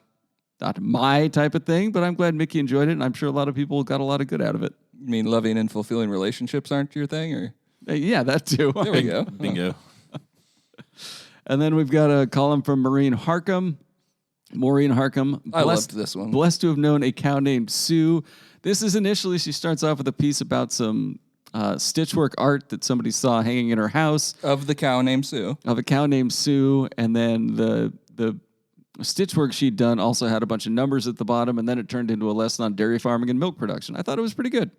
my type of thing, but I'm glad Mickey enjoyed it, and I'm sure a lot of people got a lot of good out of it. You mean loving and fulfilling relationships aren't your thing, or? Yeah, that too. There we go. Bingo. And then we've got a column from Maureen Harcum. Maureen Harcum. I loved this one. Blessed to have known a cow named Sue. This is initially, she starts off with a piece about some stitchwork art that somebody saw hanging in her house. Of the cow named Sue. Of a cow named Sue. And then the stitchwork she'd done also had a bunch of numbers at the bottom, and then it turned into a lesson on dairy farming and milk production. I thought it was pretty good.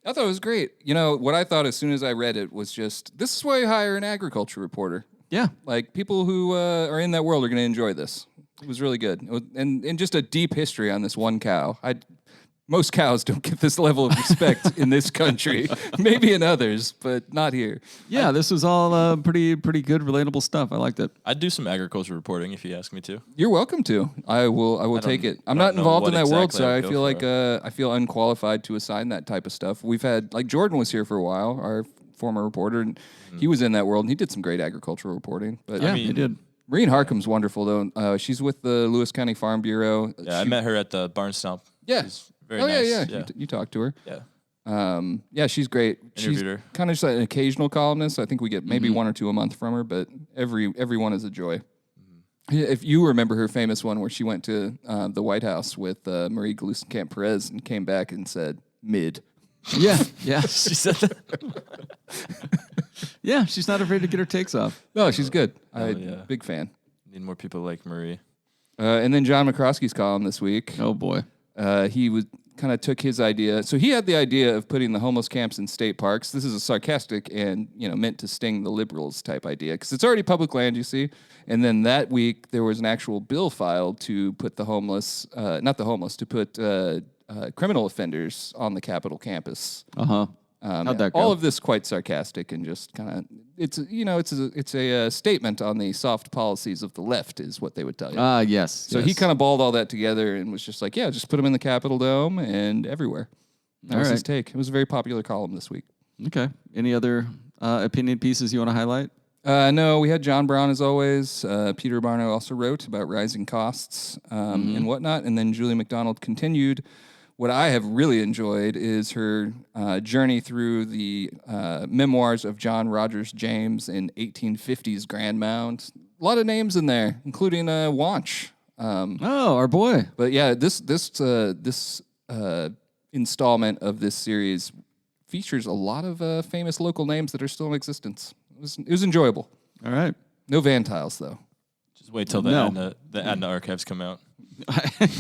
I thought it was great. You know, what I thought as soon as I read it was just, this is why you hire an agriculture reporter. Yeah. Like, people who are in that world are going to enjoy this. It was really good. And just a deep history on this one cow. Most cows don't get this level of respect in this country. Maybe in others, but not here. Yeah, this was all pretty good, relatable stuff. I liked it. I'd do some agriculture reporting if you ask me to. You're welcome to. I will take it. I'm not know involved in what that world, exactly so I I would feel go like I feel unqualified to assign that type of stuff. We've had, like, Jordan was here for a while, our former reporter, and he was in that world, and he did some great agricultural reporting. But Yeah, he did. Maureen Harcum's wonderful, though. She's with the Lewis County Farm Bureau. Yeah, I met her at the barn stomp. Yeah. She's very Oh, nice. yeah. You talked to her. Yeah. Yeah, she's great. She's Interviewed her. kind of just like an occasional columnist. I think we get maybe one or two a month from her, but every one is a joy. If you remember her famous one where she went to the White House with Marie Glusenkamp Perez and came back and said, mid. Yeah. She said that. Yeah, she's not afraid to get her takes off. No, she's good. yeah. Big fan. Need more people like Marie. And then John McCroskey's column this week. Oh, boy. He was kind of took his idea. So he had the idea of putting the homeless camps in state parks. This is a sarcastic and, meant to sting the liberals type idea because it's already public land, you see. And then that week there was an actual bill filed to put the homeless, to put criminal offenders on the Capitol campus. Uh-huh. How'd that go? All of this quite sarcastic and just kind of it's a statement on the soft policies of the left is what they would tell you. Yes. So he kind of balled all that together and was just like, yeah, just put them in the Capitol Dome and everywhere. That was his take. It was a very popular column this week. Okay. Any other opinion pieces you want to highlight? No, we had John Brown as always. Peter Barno also wrote about rising costs and whatnot. And then Julie McDonald continued. What I have really enjoyed is her journey through the memoirs of John Rogers James in 1850s Grand Mound. A lot of names in there, including Wanch. Our boy. But yeah, this installment of this series features a lot of famous local names that are still in existence. It was enjoyable. All right. No Van Tiles, though. Just wait till the Adna archives come out.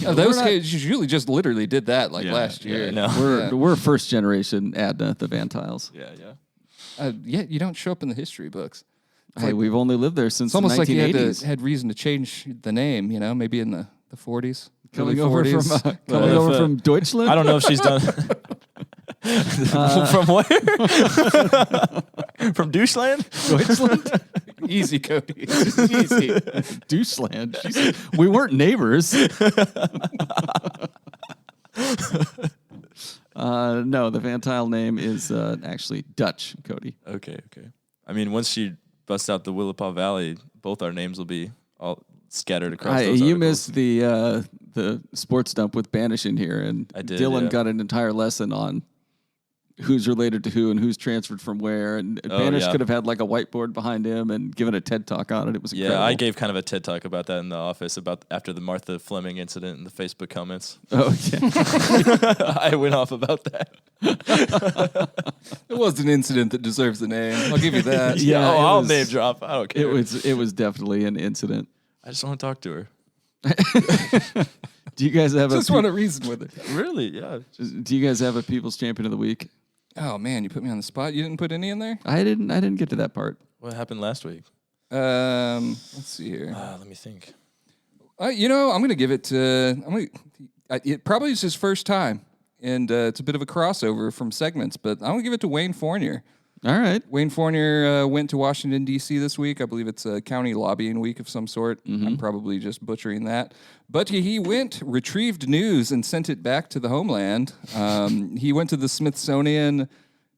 Those kids usually just literally did that last year. Yeah, no. We're first generation Adna, the Van Tiles. Yeah. You don't show up in the history books. Hey, we've only lived there since It's almost the like you 1980s. had reason to change the name, maybe in the 40s. Coming early over 40s. from Deutschland. I don't know if she's done. From where? From Deutschland? Deutschland. Easy, Cody. Easy. Deutschland. We weren't neighbors. No, the Van Tile name is actually Dutch, Cody. Okay. I mean, once she busts out the Willapa Valley, both our names will be all scattered across those You articles. missed the sports dump with Banish in here, and I did, Dylan yeah. got an entire lesson on who's related to who and who's transferred from where. And Banish yeah. could have had like a whiteboard behind him and given a TED talk on it. It was incredible. Yeah, I gave kind of a TED talk about that in the office after the Martha Fleming incident in the Facebook comments. Oh, yeah. I went off about that. It was an incident that deserves a name. I'll give you that. Yeah, it I'll was- name drop. I don't care. It was definitely an incident. I just want to talk to her. Do you guys have Just want to reason with it. Really? Yeah. Do you guys have a People's Champion of the Week? Oh man, you put me on the spot. You didn't put any in there? I didn't get to that part. What happened last week? Let's see here. Let me think. I'm gonna give it to. It probably is his first time, and it's a bit of a crossover from segments. But I'm gonna give it to Wayne Fournier. All right. Wayne Fournier went to Washington, D.C. this week. I believe it's a county lobbying week of some sort. I'm probably just butchering that. But he went, retrieved news, and sent it back to the homeland. He went to the Smithsonian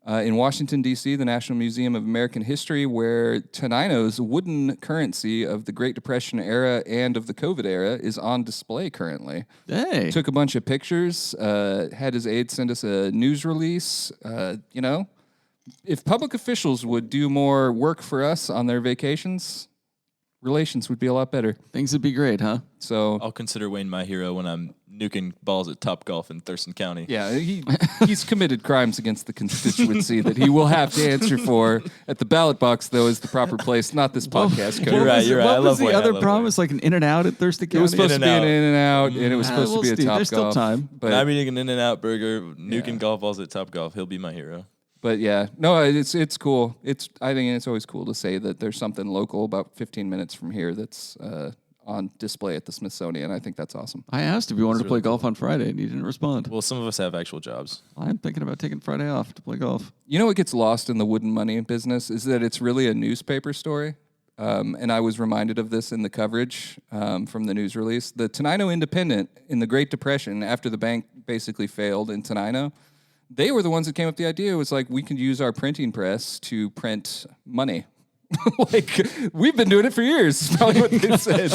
in Washington, D.C., the National Museum of American History, where Tenino's wooden currency of the Great Depression era and of the COVID era is on display currently. Hey. Took a bunch of pictures, had his aide send us a news release, if public officials would do more work for us on their vacations, relations would be a lot better. Things would be great, huh? So I'll consider Wayne my hero when I'm nuking balls at Topgolf in Thurston County. yeah, he's committed crimes against the constituency that he will have to answer for. At the ballot box, though, is the proper place, not this podcast. Cody. You're right. You're right. I What love was the Wayne. I other love promise? Like an In-N-Out at Thurston County? It was supposed to be an In-N-Out. In-N-Out, and it was supposed we'll to be a see. Top There's still Golf. time. But I'm eating an In-N-Out burger, nuking Yeah. golf balls at Topgolf. He'll be my hero. But yeah, no, it's cool. I think it's always cool to say that there's something local about 15 minutes from here that's on display at the Smithsonian. I think that's awesome. I asked if you wanted to play golf on Friday, and you didn't respond. Well, some of us have actual jobs. I'm thinking about taking Friday off to play golf. You know what gets lost in the wooden money business is that it's really a newspaper story. And I was reminded of this in the coverage from the news release. The Tenino Independent in the Great Depression, after the bank basically failed in Tenino, they were the ones that came up with the idea. It was like, we can use our printing press to print money. Like, we've been doing it for years, is probably what they said.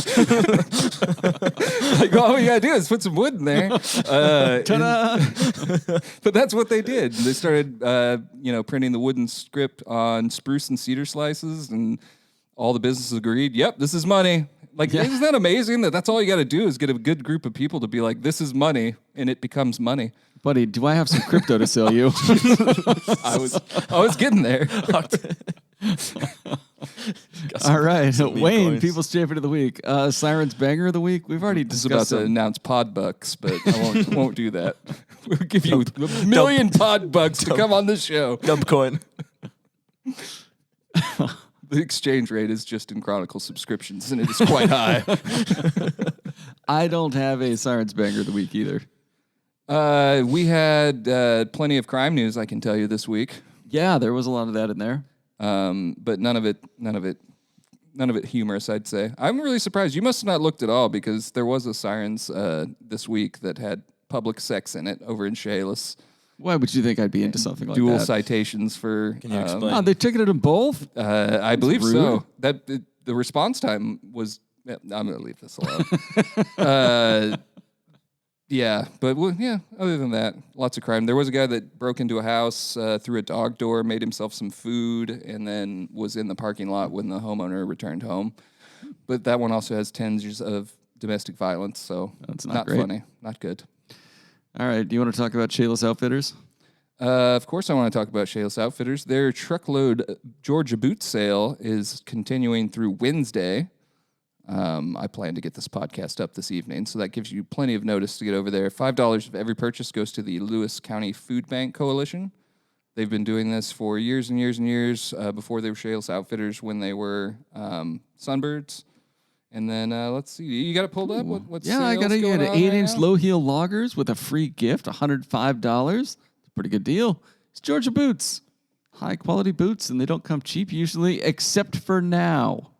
Like, all we gotta do is put some wood in there. Ta-da! But that's what they did. They started, printing the wooden script on spruce and cedar slices, and all the businesses agreed, yep, this is money. Like, isn't that amazing that that's all you got to do is get a good group of people to be like, this is money, and it becomes money. Buddy, do I have some crypto to sell you? I was getting there. All right. some meme Wayne, coins. People's Champion of the Week. Siren's Banger of the Week. We've already This is about discussed to them. announce pod bucks, but I won't do that. We'll give you a million pod bucks to come on this show. Dump coin. The exchange rate is just in Chronicle subscriptions, and it is quite high. I don't have a Siren's Banger of the Week either. We had plenty of crime news, I can tell you, this week. Yeah, there was a lot of that in there. But none of it humorous, I'd say. I'm really surprised. You must have not looked at all, because there was a Sirens this week that had public sex in it over in Chehalis. Why would you think I'd be into something like Dual that? citations for. Can you explain? Oh, they ticketed them both? I believe rude. so. The response time was. Yeah, I'm going to leave this alone. Yeah, but other than that, lots of crime. There was a guy that broke into a house through a dog door, made himself some food, and then was in the parking lot when the homeowner returned home. But that one also has tens of domestic violence, so That's not great. funny, not good. All right. Do you want to talk about Chehalis Outfitters? Of course, I want to talk about Chehalis Outfitters. Their truckload Georgia boot sale is continuing through Wednesday. I plan to get this podcast up this evening, so that gives you plenty of notice to get over there. $5 of every purchase goes to the Lewis County Food Bank Coalition. They've been doing this for years and years and years, before they were Chehalis Outfitters, when they were Sunbirds. And then, let's see, you got it pulled up? What's Yeah, I got sales to get going an on 8-inch right now? low-heel loggers with a free gift, $105. It's a pretty good deal. It's Georgia boots. High-quality boots, and they don't come cheap usually, except for now.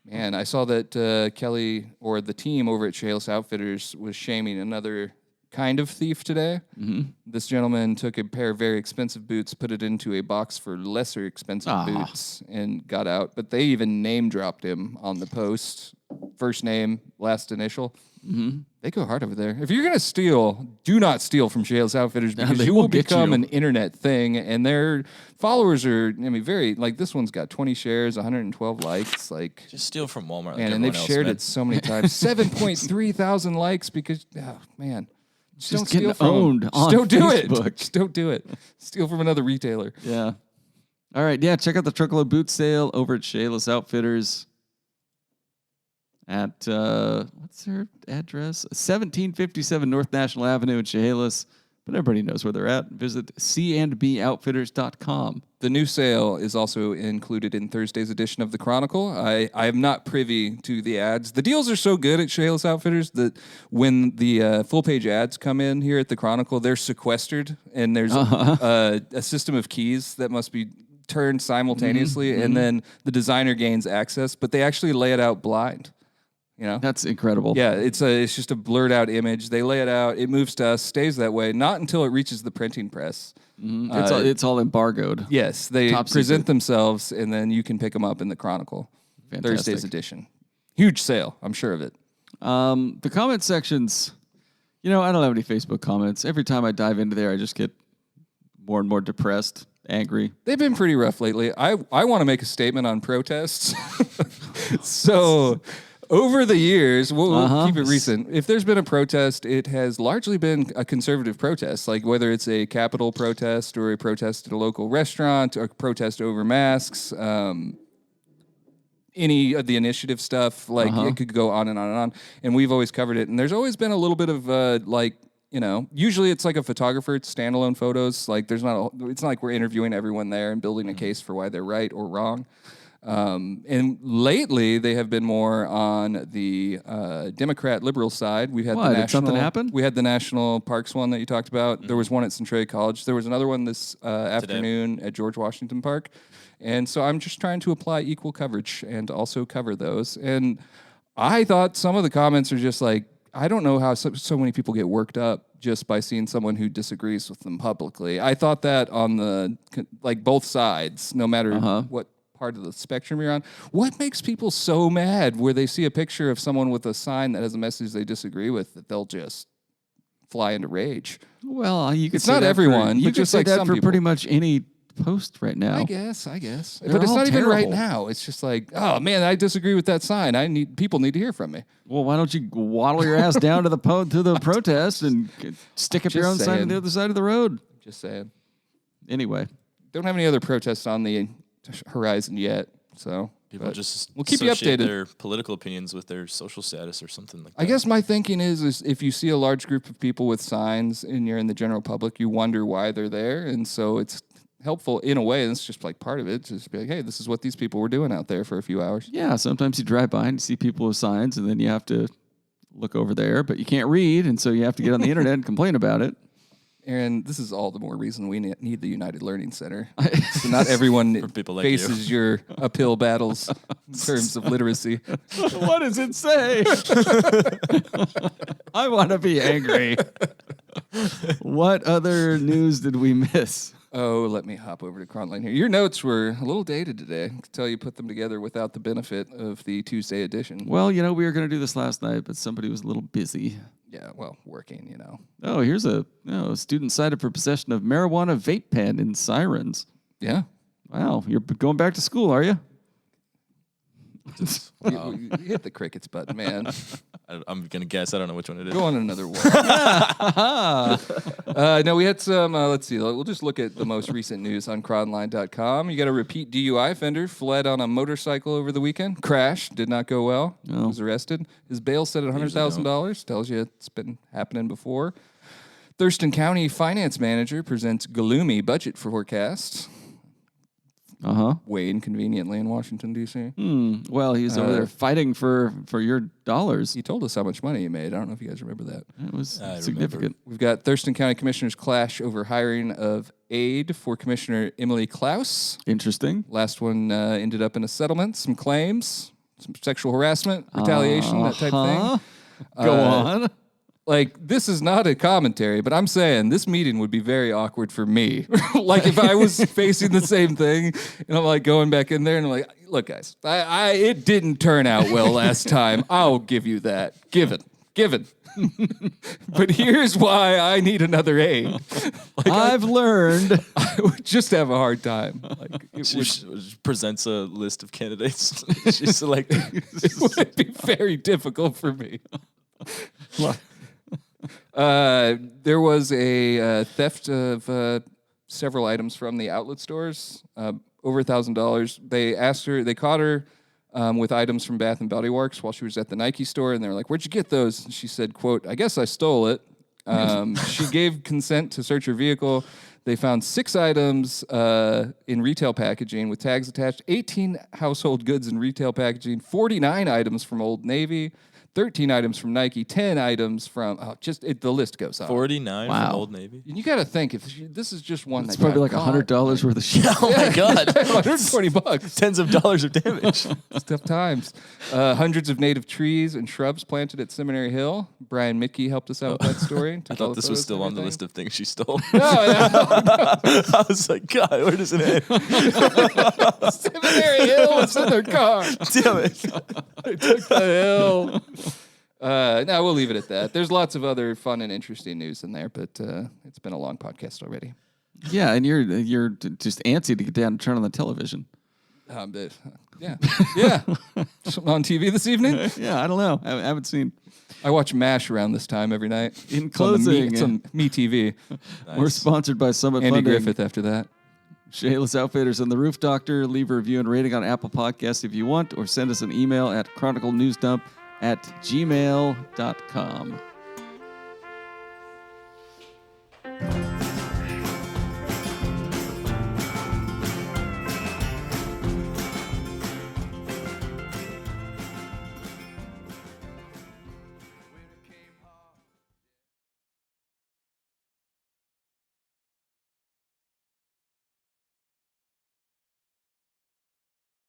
Man, I saw that Kelly, or the team over at Chehalis Outfitters, was shaming another kind of thief today. Mm-hmm. This gentleman took a pair of very expensive boots, put it into a box for lesser expensive boots, and got out. But they even name-dropped him on the post. First name, last initial. Mm-hmm. They go hard over there. If you're going to steal, do not steal from Chehalis Outfitters, because they you will will get become you. an internet thing, and their followers are, very, like, this one's got 20 shares, 112 likes, like... Just steal from Walmart. And they've shared it so many times. 7.3 thousand likes because, man. Just don't getting steal from owned them. on Just don't do Facebook. it. Just don't do it. Steal from another retailer. Yeah. All right. Yeah, check out the truckload boot sale over at Chehalis Outfitters at, what's their address? 1757 North National Avenue in Chehalis. But everybody knows where they're at. Visit candboutfitters.com. The new sale is also included in Thursday's edition of the Chronicle. I am not privy to the ads. The deals are so good at Chehalis Outfitters that when the full-page ads come in here at the Chronicle, they're sequestered, and there's a system of keys that must be turned simultaneously, and then the designer gains access, but they actually lay it out blind. You know, That's incredible. yeah, it's just a blurred out image. They lay it out. It moves to us, stays that way, not until it reaches the printing press. It's all embargoed. Yes, they Top present secret. themselves, and then you can pick them up in the Chronicle. Fantastic. Thursday's edition. Huge sale, I'm sure of it. The comment sections, I don't have any Facebook comments. Every time I dive into there, I just get more and more depressed, angry. They've been pretty rough lately. I want to make a statement on protests. So, over the years, we'll keep it recent. If there's been a protest, it has largely been a conservative protest, like whether it's a Capitol protest or a protest at a local restaurant or a protest over masks. Any of the initiative stuff, like it could go on and on and on. And we've always covered it. And there's always been a little bit of usually it's like a photographer, it's standalone photos. Like it's not like we're interviewing everyone there and building a case for why they're right or wrong. And lately they have been more on the Democrat liberal side. We've had the national, did something happen? We had the national parks one that you talked about. There was one at Centralia College. There was another one this afternoon at George Washington Park. And so I'm just trying to apply equal coverage and also cover those. And I thought some of the comments are just like, I don't know how so many people get worked up just by seeing someone who disagrees with them publicly. I thought that on both sides, no matter what part of the spectrum you're on. What makes people so mad where they see a picture of someone with a sign that has a message they disagree with that they'll just fly into rage? Well, you could It's say not that everyone, you but could just say like that some for people. pretty much any post right now. I guess. They're But it's all not even right terrible. now. It's just like, oh man, I disagree with that sign. People need to hear from me. Well, why don't you waddle your ass down to the protest and stick up your own Just sign on saying. the other side of the road? Just saying. Anyway, Don't have any other protests on the horizon yet. So People just we'll keep you associate updated. their political opinions with their social status or something like that. I guess my thinking is if you see a large group of people with signs and you're in the general public, you wonder why they're there. And so it's helpful in a way, and it's just like part of it, to just be like, hey, this is what these people were doing out there for a few hours. yeah, sometimes you drive by and you see people with signs, and then you have to look over there, but you can't read, and so you have to get on the internet and complain about it. Aaron, this is all the more reason we need the United Learning Center. So not everyone people like faces your uphill battles in terms of literacy. What does it say? I want to be angry. What other news did we miss? Oh, let me hop over to Chronicle here. Your notes were a little dated today. I can tell you put them together without the benefit of the Tuesday edition. Well, we were going to do this last night, but somebody was a little busy. Yeah, well, working, Oh, here's a student cited for possession of marijuana vape pen in Sirens. Yeah. Wow, you're going back to school, are you? You hit the crickets button, man. I'm going to guess. I don't know which one it is. Go on another one. No, we had some, let's see, we'll just look at the most recent news on crodline.com. You got a repeat DUI offender, fled on a motorcycle over the weekend, crashed, did not go well, was arrested. His bail set at $100,000, tells you it's been happening before. Thurston County finance manager presents gloomy budget forecast. Way inconveniently in Washington, D.C. Well, he's over there fighting for your dollars. He told us how much money he made. I don't know if you guys remember that. It was I significant. We've got Thurston County commissioners clash over hiring of aide for Commissioner Emily Klaus. Interesting. Last one ended up in a settlement, some claims, some sexual harassment, retaliation, that type of thing. Go on. Like, this is not a commentary, but I'm saying this meeting would be very awkward for me. Like, if I was facing the same thing, and I'm like going back in there, and I'm like, look, guys, it didn't turn out well last time. I'll give you that. Given. But here's why I need another aide. Like, I've learned. I would just have a hard time. Like, She presents a list of candidates. She's selecting. it would be very difficult for me. There was a theft of several items from the outlet stores, over $1,000. They caught her with items from Bath and Body Works while she was at the Nike store, and they were like, "Where'd you get those?" And she said, "Quote, I guess I stole it." She gave consent to search her vehicle. They found 6 items in retail packaging with tags attached, 18 household goods in retail packaging, 49 items from Old Navy. 13 items from Nike, 10 items from the list goes on. 49 Wow. from Old Navy. And you got to think if this is just one It's that probably got like $100 worth of shit. Oh my God. $120. Tens of dollars of damage. It's tough times. Hundreds of native trees and shrubs planted at Seminary Hill. Brian Mickey helped us out with that story. I thought this was still on the list of things she stole. No. I was like, God, where does it end? Seminary Hill was in their car. Damn it. I took the hill. No, we'll leave it at that. There's lots of other fun and interesting news in there, but it's been a long podcast already. Yeah, and you're just antsy to get down and turn on the television. But, yeah. Something on TV this evening? Yeah, I don't know. I haven't seen. I watch MASH around this time every night. In It's on the closing, it's on Me TV. we're sponsored by Summit Andy Funding, Griffith after that. Shayless Outfitters, and The Roof Doctor. Leave a review and rating on Apple Podcasts if you want, or send us an email at chroniclenewsdump@gmail.com.